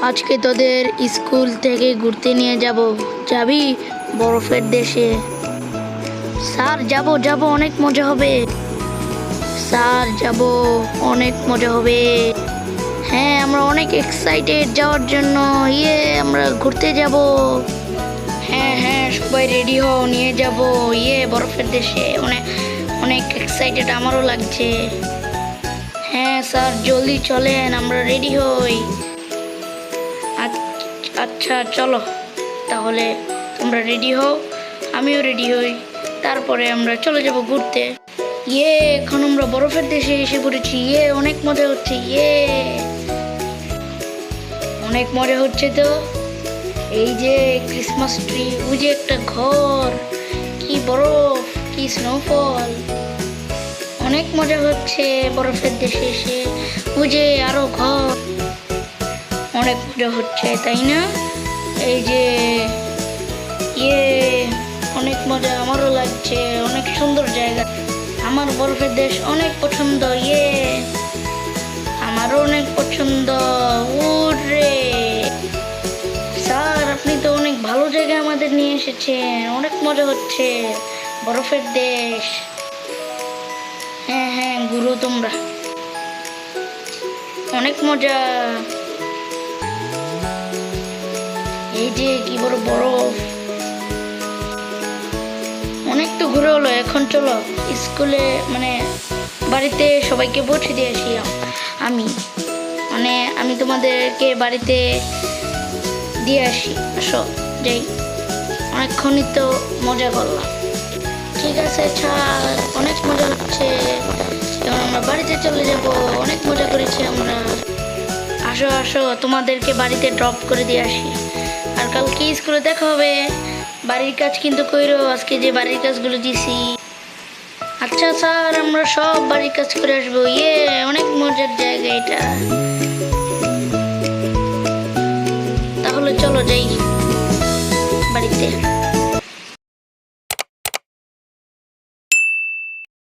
আজকে তোদের স্কুল থেকে ঘুরতে নিয়ে যাব। যাবি বরফের দেশে? স্যার যাব যাব, অনেক মজা হবে। স্যার যাব, অনেক মজা হবে। হ্যাঁ, আমরা অনেক এক্সাইটেড যাওয়ার জন্য। আমরা ঘুরতে যাব। হ্যাঁ হ্যাঁ, সবাই রেডি হও, নিয়ে যাব বরফের দেশে। অনেক অনেক এক্সাইটেড আমারও লাগছে। হ্যাঁ স্যার, জলদি চলেন, আমরা রেডি হই। আচ্ছা চলো তাহলে, তোমরা রেডি হও, আমিও রেডি হই, তারপরে আমরা চলে যাব ঘুরতে। এখন আমরা বরফের দেশে এসে পড়েছি। অনেক মজা হচ্ছে। অনেক মজা হচ্ছে তো। এই যে ক্রিসমাস ট্রি, ওই যে একটা ঘর, কি বরফ, কি স্নোফল। অনেক মজা হচ্ছে বরফের দেশে এসে। ওই যে আরো ঘর, অনেক মজা হচ্ছে, তাই না? এই যে অনেক মজা, আমারও লাগছে। অনেক সুন্দর জায়গা, আমার বরফের দেশ অনেক পছন্দ। আমারও অনেক পছন্দ। উরে স্যার, আপনি তো অনেক ভালো জায়গায় আমাদের নিয়ে এসেছেন। অনেক মজা হচ্ছে বরফের দেশ। হ্যাঁ হ্যাঁ, ঘুরো তোমরা, অনেক মজা। এই যে কি বড় বরফ। অনেক তো ঘুরে হলো, এখন চলো স্কুলে বাড়িতে সবাইকে পৌঁছে দিয়ে আসি। আমি তোমাদেরকে বাড়িতে দিয়ে আসি। আসো যাই, অনেকক্ষণই তো মজা করলাম। ঠিক আছে ছাড়, অনেক মজা হচ্ছে। এখন আমরা বাড়িতে চলে যাব। অনেক মজা করেছি আমরা। আসো আসো, তোমাদেরকে বাড়িতে ড্রপ করে দিয়ে আসি। আর কালকে স্কুলে দেখা হবে। বাড়ির কাজ কিন্তু কইরো, আজকে যে বাড়ির কাজগুলো দিছি। আচ্ছা স্যার, আমরা সব বাড়ির কাজ করে আসবো। অনেক মজার জায়গা এটা। তাহলে চলো যাই বাড়িতে।